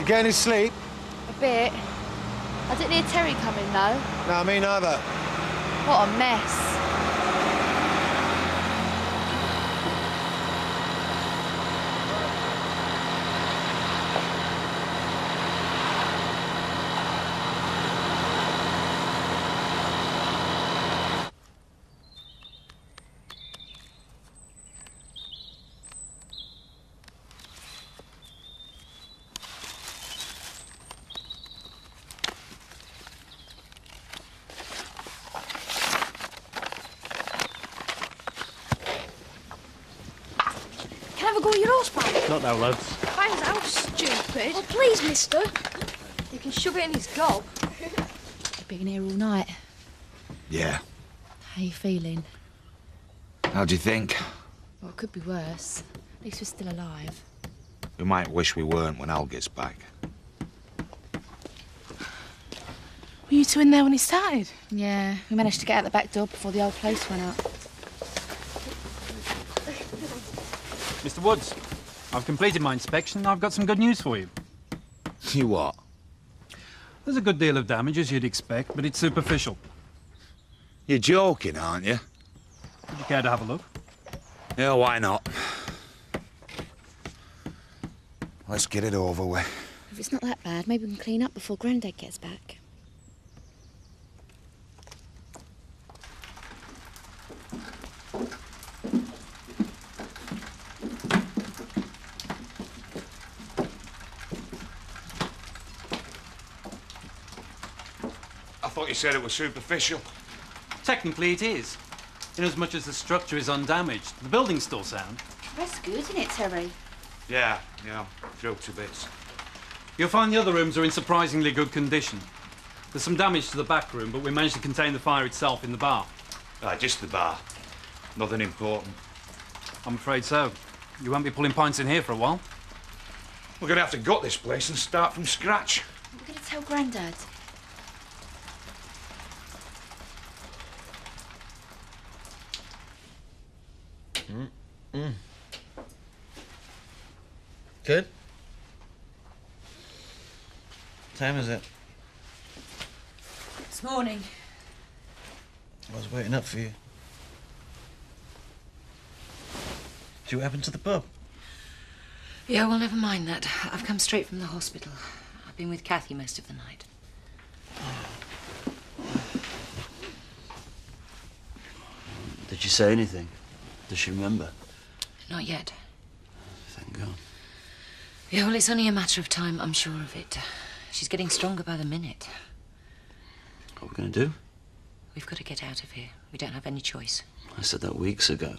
You getting any sleep? A bit. I didn't hear Terry coming, though. No, me neither. What a mess. Have a go at your horse, pal? Not now, lads. Finds out, stupid. Oh, please, mister. You can shove it in his gob. You've been here all night. Yeah. How you feeling? How do you think? Well, it could be worse. At least we're still alive. We might wish we weren't when Al gets back. Were you two in there when he started? Yeah, we managed to get out the back door before the old place went up. Mr. Woods, I've completed my inspection and I've got some good news for you. You what? There's a good deal of damage, as you'd expect, but it's superficial. You're joking, aren't you? Would you care to have a look? Yeah, why not? Let's get it over with. If it's not that bad, maybe we can clean up before Grandad gets back. I thought you said it was superficial. Technically it is, inasmuch as the structure is undamaged. The building's still sound. That's good, isn't it, Terry? Yeah, drilled to bits. You'll find the other rooms are in surprisingly good condition. There's some damage to the back room, but we managed to contain the fire itself in the bar. Just the bar. Nothing important. I'm afraid so. You won't be pulling pints in here for a while. We're gonna have to gut this place and start from scratch. We're going to tell Grandad. Good? What time is it? This morning. I was waiting up for you. See what happened to the pub? Yeah, well, never mind that. I've come straight from the hospital. I've been with Kathy most of the night. Did she say anything? Does she remember? Not yet. Thank God. Yeah, well, it's only a matter of time, I'm sure of it. She's getting stronger by the minute. What are we going to do? We've got to get out of here. We don't have any choice. I said that weeks ago.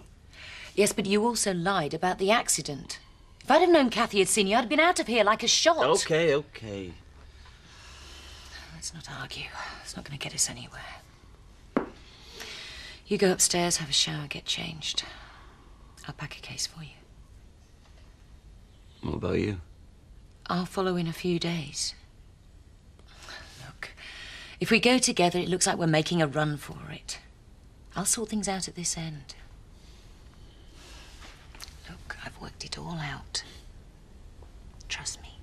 Yes, but you also lied about the accident. If I'd have known Kathy had seen you, I'd have been out of here like a shot. Okay. Let's not argue. It's not going to get us anywhere. You go upstairs, have a shower, get changed. I'll pack a case for you. What about you? I'll follow in a few days. Look, if we go together, it looks like we're making a run for it. I'll sort things out at this end. Look, I've worked it all out. Trust me.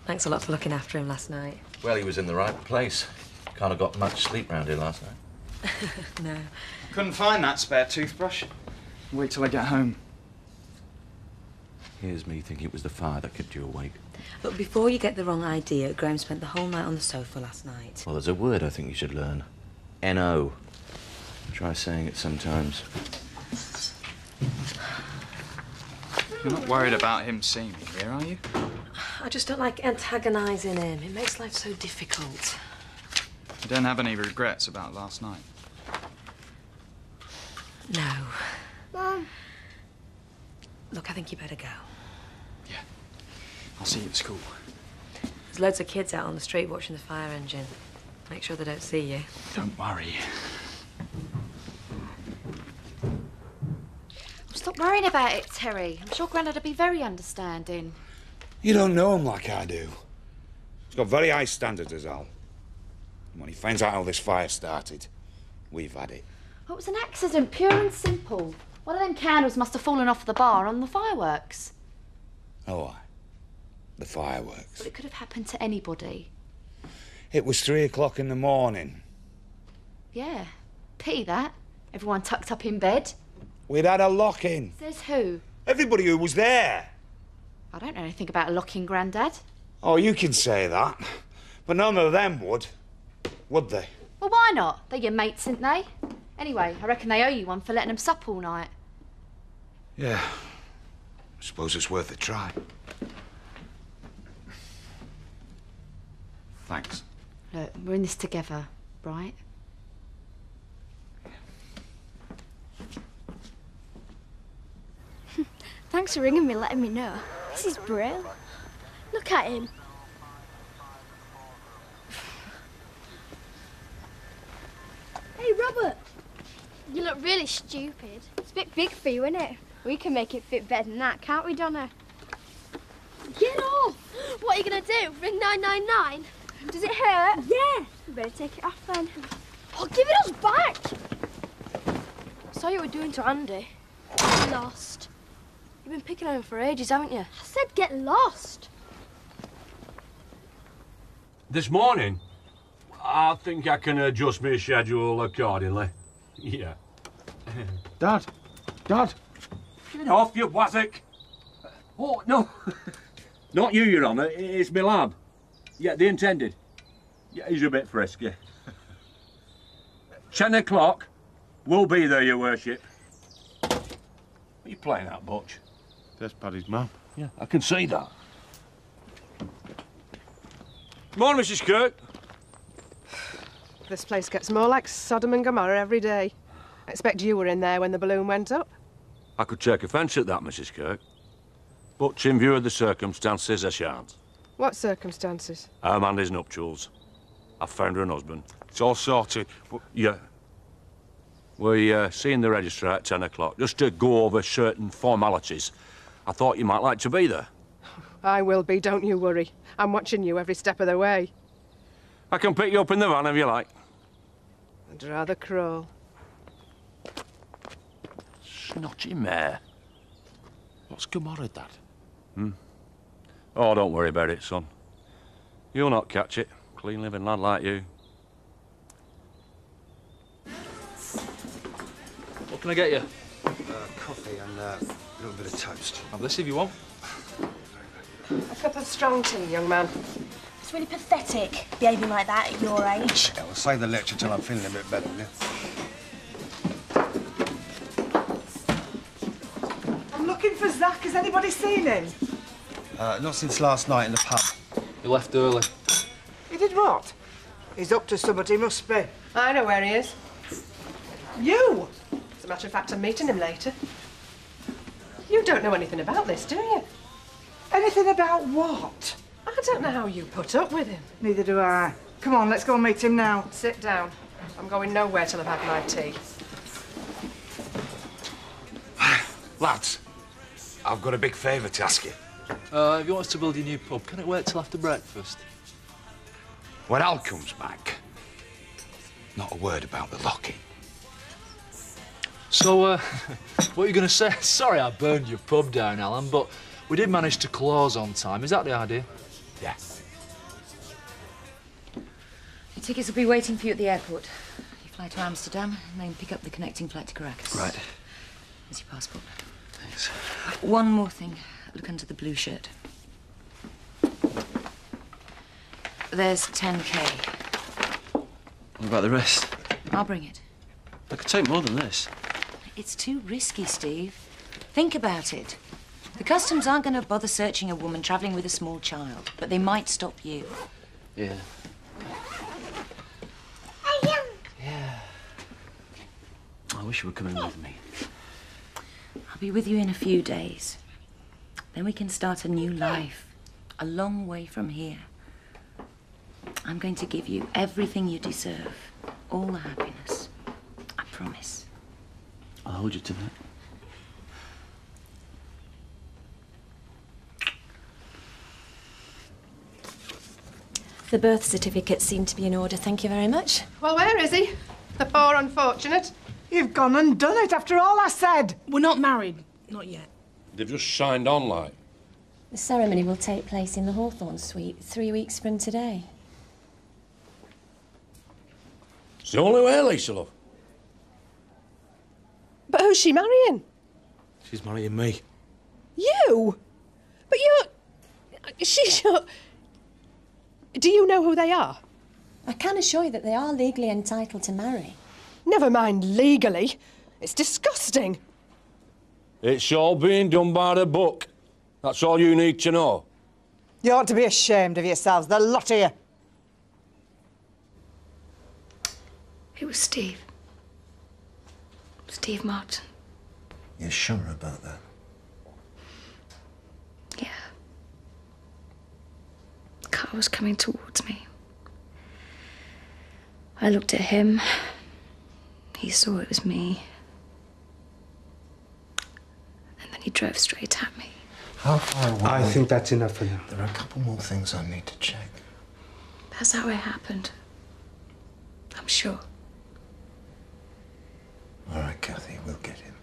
Thanks a lot for looking after him last night. Well, he was in the right place. Can't have got much sleep round here last night. No. Couldn't find that spare toothbrush. Wait till I get home. Here's me thinking it was the fire that kept you awake. Look, before you get the wrong idea, Graham spent the whole night on the sofa last night. Well, there's a word I think you should learn. N-O. Try saying it sometimes. You're not worried about him seeing me here, are you? I just don't like antagonising him. It makes life so difficult. You don't have any regrets about last night? No. Mum. Look, I think you better go. Yeah. I'll see you at school. There's loads of kids out on the street watching the fire engine. Make sure they don't see you. Don't worry. Stop worrying about it, Terry. I'm sure Grandad would be very understanding. You don't know him like I do. He's got very high standards, as Al. And when he finds out how this fire started, we've had it. Oh, it was an accident, pure and simple. One of them candles must have fallen off the bar on the fireworks. Oh, aye. The fireworks. But it could have happened to anybody. It was 3 o'clock in the morning. Yeah. Pity that. Everyone tucked up in bed. We'd had a lock-in. Says who? Everybody who was there. I don't know anything about a lock-in, Grandad. Oh, you can say that. But none of them would they? Well, why not? They're your mates, ain't they? Anyway, I reckon they owe you one for letting them sup all night. Yeah. I suppose it's worth a try. Thanks. Look, we're in this together, right? Thanks for ringing me, letting me know. This is brilliant. Look at him. Hey, Robert. You look really stupid. It's a bit big for you, isn't it? We can make it fit better than that, can't we, Donna? Get off! What are you going to do? Ring 999? Does it hurt? Yeah. You better take it off then. Oh, give it us back! I saw you were doing to Andy. Lost. You've been picking on him for ages, haven't you? I said get lost. This morning? I think I can adjust my schedule accordingly. Yeah. Dad! Dad! Get off, you wazzick! Oh, no. Not you, Your Honour. It's my lad. Yeah, the intended. Yeah, he's a bit frisky. 10 o'clock. We'll be there, Your Worship. Are you playing that, Butch? There's Paddy's mum. Yeah, I can see that. Morning, Mrs. Kirk. This place gets more like Sodom and Gomorrah every day. I expect you were in there when the balloon went up. I could take offence at that, Mrs. Kirk. But in view of the circumstances, I shan't. What circumstances? Amanda's nuptials. I've found her an husband. It's all sorted. Yeah. We're seeing the registrar at 10 o'clock, just to go over certain formalities. I thought you might like to be there. I will be, don't you worry. I'm watching you every step of the way. I can pick you up in the van if you like. I'd rather crawl. Snotty mare. What's Gomorrah, Dad? Oh, don't worry about it, son. You'll not catch it. Clean living lad like you. What can I get you? Coffee and a little bit of toast. Have this if you want. A cup of strong tea, young man. It's really pathetic, behaving like that at your age. Yeah, we'll save the lecture till I'm feeling a bit better, yeah? I'm looking for Zach. Has anybody seen him? Not since last night in the pub. You left early. He did what? He's up to somebody, must be. I know where he is. You? As a matter of fact, I'm meeting him later. You don't know anything about this, do you? Anything about what? I don't know how you put up with him. Neither do I. Come on, let's go and meet him now. Sit down. I'm going nowhere till I've had my tea. Lads, I've got a big favour to ask you. If you want us to build your new pub, can it wait till after breakfast? When Al comes back, not a word about the lock-in. So, what are you going to say? Sorry I burned your pub down, Alan, but we did manage to close on time. Is that the idea? Yeah. Your tickets will be waiting for you at the airport. You fly to Amsterdam and then pick up the connecting flight to Caracas. Right. Here's your passport. Thanks. One more thing. Look under the blue shirt. There's 10K. What about the rest? I'll bring it. I could take more than this. It's too risky, Steve. Think about it. The customs aren't going to bother searching a woman travelling with a small child, but they might stop you. Yeah. Yeah. I wish you were coming with me. I'll be with you in a few days. Then we can start a new life, a long way from here. I'm going to give you everything you deserve, all the happiness. I promise. I'll hold you to that. The birth certificates seem to be in order, thank you very much. Well, where is he? The poor unfortunate. You've gone and done it after all I said. We're not married. Not yet. They've just signed on, like. The ceremony will take place in the Hawthorne Suite 3 weeks from today. It's the only way, Lisa, love. But who's she marrying? She's marrying me. You? But she's your... Do you know who they are? I can assure you that they are legally entitled to marry. Never mind legally. It's disgusting. It's all being done by the book. That's all you need to know. You ought to be ashamed of yourselves, the lot of you. It was Steve. Steve Martin. You're sure about that? Yeah. The car was coming towards me. I looked at him. He saw it was me. And then he drove straight at me. How far away? I think that's enough for now. There are a couple more things I need to check. That's how it happened. I'm sure. All right, Kathy, we'll get him.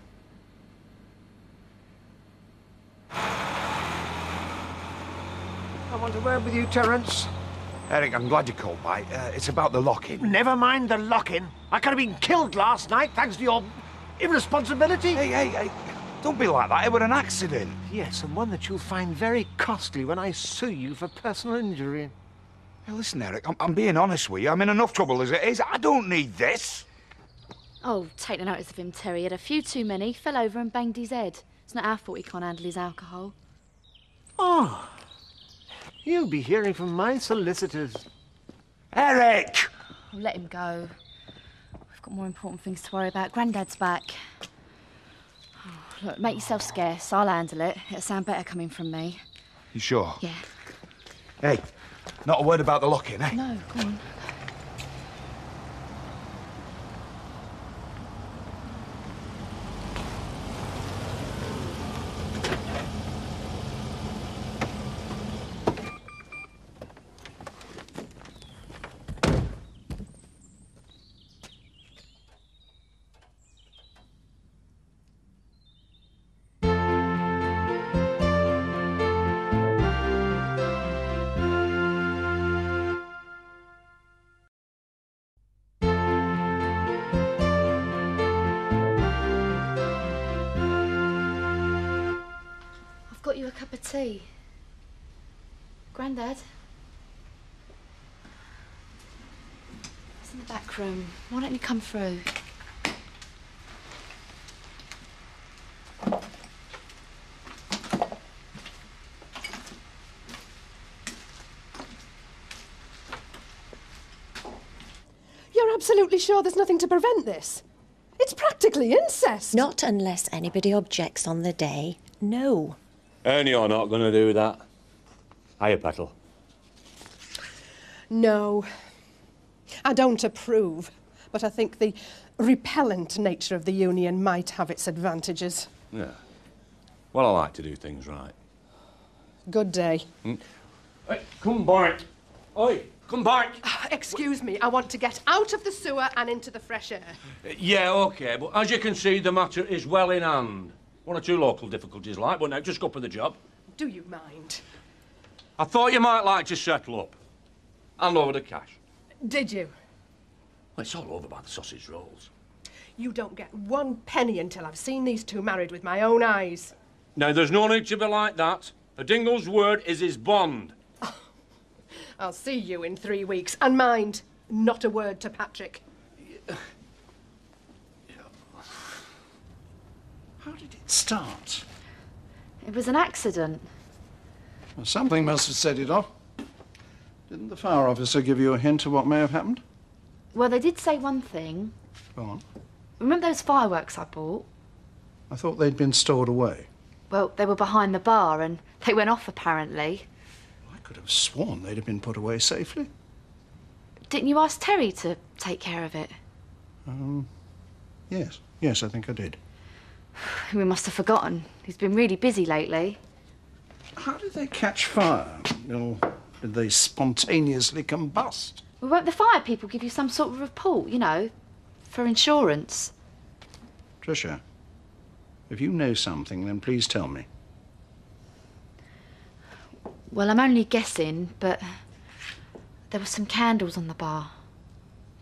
I want a word with you, Terence. Eric, I'm glad you called back. It's about the lock-in. Never mind the lock-in. I could have been killed last night thanks to your irresponsibility. Hey, don't be like that. It was an accident. Yes, and one that you'll find very costly when I sue you for personal injury. Hey, listen, Eric, I'm being honest with you. I'm in enough trouble as it is. I don't need this. Oh, take no notice of him, Terry. He had a few too many, fell over and banged his head. It's not our fault he can't handle his alcohol. Oh, you'll be hearing from my solicitors. Eric! Oh, let him go. We've got more important things to worry about. Grandad's back. Oh, look, make yourself scarce. I'll handle it. It'll sound better coming from me. You sure? Yeah. Hey, not a word about the lock-in, eh? No, go on. Got you a cup of tea. Grandad? It's in the back room. Why don't you come through? You're absolutely sure there's nothing to prevent this? It's practically incest. Not unless anybody objects on the day. No. And you're not going to do that. Hiya, Petal. No. I don't approve, but I think the repellent nature of the union might have its advantages. Yeah. Well, I like to do things right. Good day. Hey, come back. Oi, come back. Excuse me, I want to get out of the sewer and into the fresh air. Yeah, OK, but as you can see, the matter is well in hand. One or two local difficulties like, but now just go for the job. Do you mind? I thought you might like to settle up. Hand over the cash. Did you? Well, it's all over by the sausage rolls. You don't get 1 penny until I've seen these two married with my own eyes. Now, there's no need to be like that. A dingle's word is his bond. I'll see you in 3 weeks. And mind, not a word to Patrick. How did it start? It was an accident. Well, something must have set it off. Didn't the fire officer give you a hint of what may have happened? Well, they did say one thing. Go on. Remember those fireworks I bought? I thought they'd been stored away. Well, they were behind the bar and they went off, apparently. I could have sworn they'd have been put away safely. Didn't you ask Terry to take care of it? Yes. Yes, I think I did. We must have forgotten. He's been really busy lately. How did they catch fire? Or did they spontaneously combust? Well, won't the fire people give you some sort of report, you know, for insurance? Tricia, if you know something, then please tell me. Well, I'm only guessing, but there were some candles on the bar.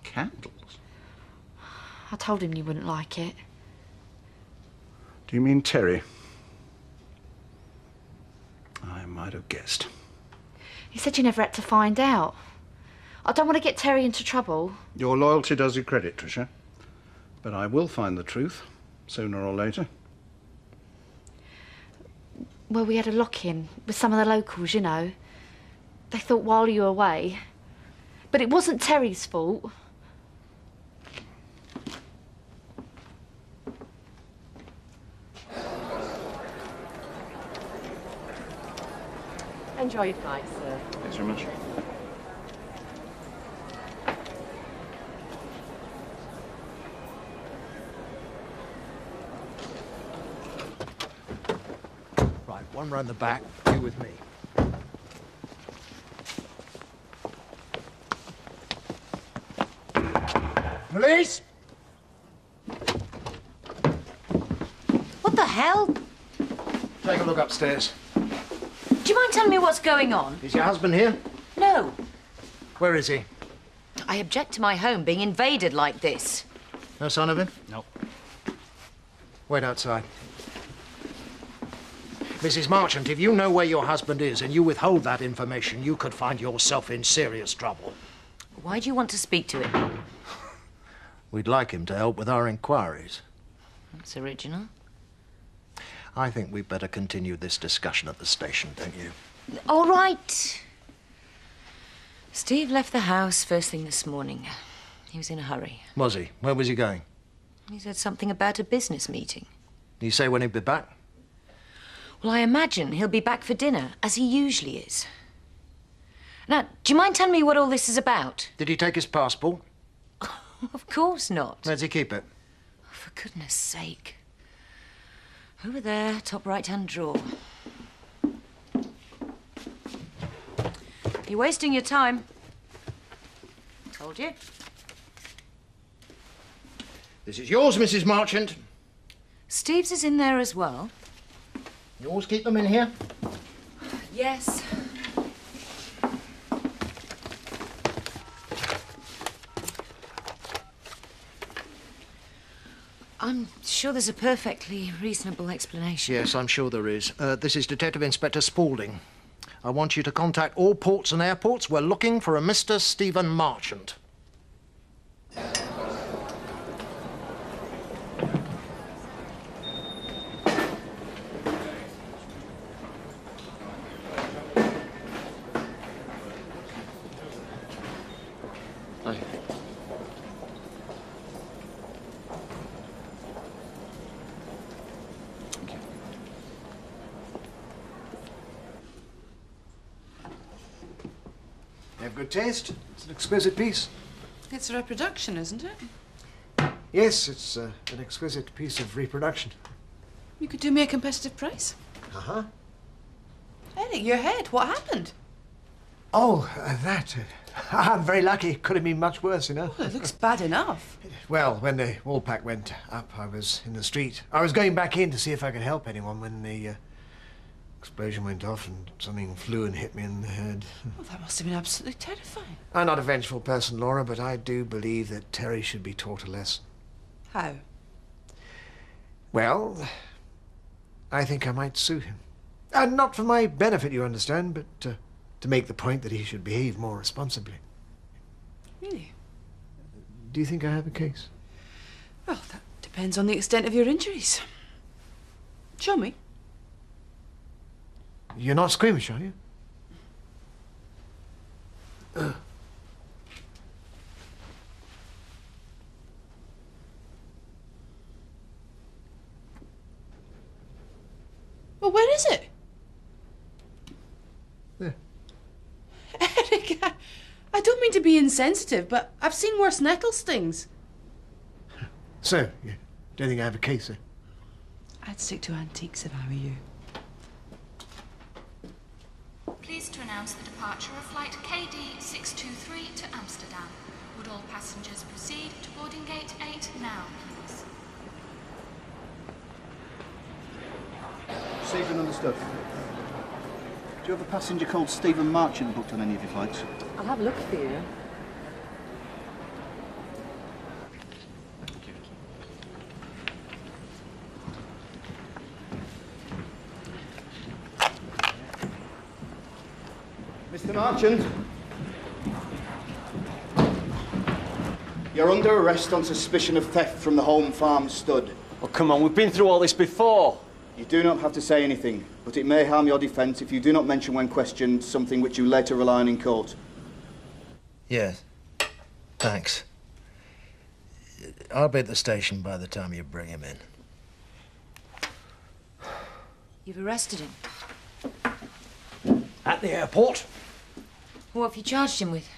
Candles? I told him you wouldn't like it. Do you mean Terry? I might have guessed. He said you never had to find out. I don't want to get Terry into trouble. Your loyalty does you credit, Tricia. But I will find the truth, sooner or later. Well, we had a lock-in with some of the locals, you know. They thought while you were away. But it wasn't Terry's fault. Enjoy your flight, sir. Thanks very much. Right, one round the back, you with me. Police! What the hell? Take a look upstairs. Do you mind telling me what's going on? Is your husband here? No. Where is he? I object to my home being invaded like this. No sign of him? No. Wait outside. Mrs. Marchant, if you know where your husband is and you withhold that information, you could find yourself in serious trouble. Why do you want to speak to him? We'd like him to help with our inquiries. That's original. I think we'd better continue this discussion at the station, don't you? All right. Steve left the house first thing this morning. He was in a hurry. Was he? Where was he going? He said something about a business meeting. Did he say when he'd be back? Well, I imagine he'll be back for dinner, as he usually is. Now, do you mind telling me what all this is about? Did he take his passport? Of course not. Where does he keep it? Oh, for goodness sake. Over there, top right-hand drawer. You're wasting your time. Told you. This is yours, Mrs. Marchant. Steve's is in there as well. You always keep them in here? Yes. I'm sure there's a perfectly reasonable explanation. Yes, I'm sure there is. This is Detective Inspector Spaulding. I want you to contact all ports and airports. We're looking for a Mr. Stephen Marchant. Hi. You have good taste. It's an exquisite piece. It's a reproduction, isn't it? Yes, it's an exquisite piece of reproduction. You could do me a competitive price. Uh-huh. Eric, your head, what happened? Oh, that. I'm very lucky. It could have been much worse, you know. Well, it looks bad enough. Well, when the wall pack went up, I was in the street. I was going back in to see if I could help anyone when the explosion went off and something flew and hit me in the head. Well, that must have been absolutely terrifying. I'm not a vengeful person, Laura, but I do believe that Terry should be taught a lesson. How? Well, I think I might sue him. And not for my benefit, you understand, but to make the point that he should behave more responsibly. Really? Do you think I have a case? Well, that depends on the extent of your injuries. Show me. You're not squeamish, are you? Well, where is it? There. Eric, I don't mean to be insensitive, but I've seen worse nettle stings. So, you don't think I have a case, then? I'd stick to antiques if I were you. Pleased to announce the departure of flight KD 623 to Amsterdam. Would all passengers proceed to boarding gate 8 now, please? Received and understood. Do you have a passenger called Stephen Marchant booked on any of your flights? I'll have a look for you. Mr. Marchant. You're under arrest on suspicion of theft from the home farm stud. Oh, come on, we've been through all this before. You do not have to say anything, but it may harm your defence if you do not mention when questioned something which you later rely on in court. Yes. Thanks. I'll be at the station by the time you bring him in. You've arrested him. At the airport? What have you charged him with?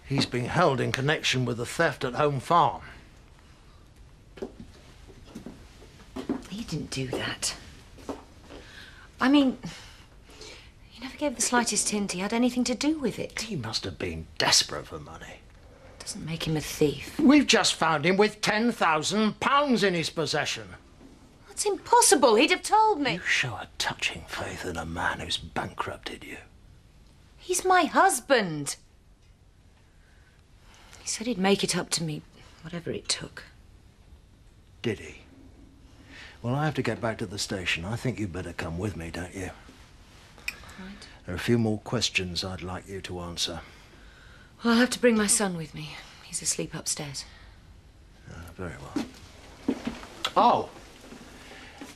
He's been held in connection with the theft at Home Farm. He didn't do that. I mean, he never gave the slightest hint he had anything to do with it. He must have been desperate for money. Doesn't make him a thief. We've just found him with £10,000 in his possession. That's impossible. He'd have told me. You show a touching faith in a man who's bankrupted you. He's my husband. He said he'd make it up to me, whatever it took. Did he? Well, I have to get back to the station. I think you'd better come with me, don't you? Right. There are a few more questions I'd like you to answer. Well, I'll have to bring my son with me. He's asleep upstairs. Very well. Oh!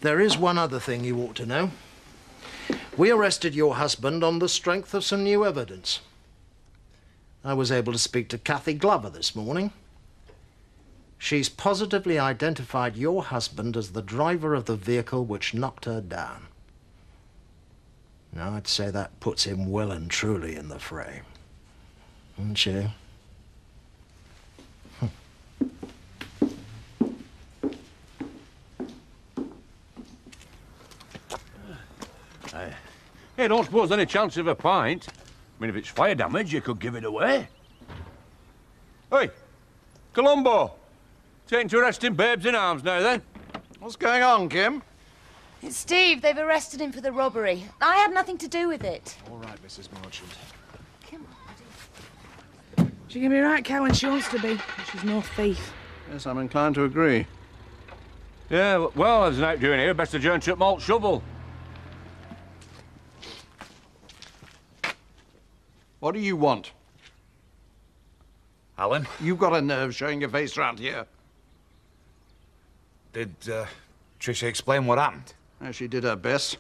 There is one other thing you ought to know. We arrested your husband on the strength of some new evidence. I was able to speak to Kathy Glover this morning. She's positively identified your husband as the driver of the vehicle which knocked her down. Now, I'd say that puts him well and truly in the fray. Wouldn't you? Hey, don't suppose any chance of a pint? I mean, if it's fire damage, you could give it away. Hey, Colombo. Taking to arresting babes in arms now, then. What's going on, Kim? It's Steve. They've arrested him for the robbery. I had nothing to do with it. All right, Mrs. Marchant. She can be right cow when she wants to be. She's no thief. Yes, I'm inclined to agree. Yeah, well, there's an out doing here. Best adjourn to malt shovel. What do you want? Alan? You've got a nerve showing your face round here. Did Tricia explain what happened? She did her best.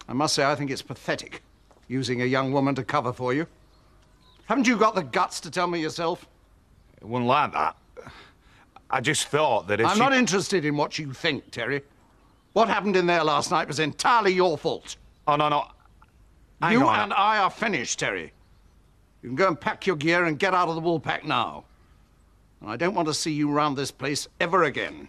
I must say, I think it's pathetic, using a young woman to cover for you. Haven't you got the guts to tell me yourself? It wasn't like that. I just thought that if I'm not interested in what you think, Terry. What happened in there last night was entirely your fault. Oh, no. You and I are finished, Terry. You can go and pack your gear and get out of the Woolpack now. And I don't want to see you round this place ever again.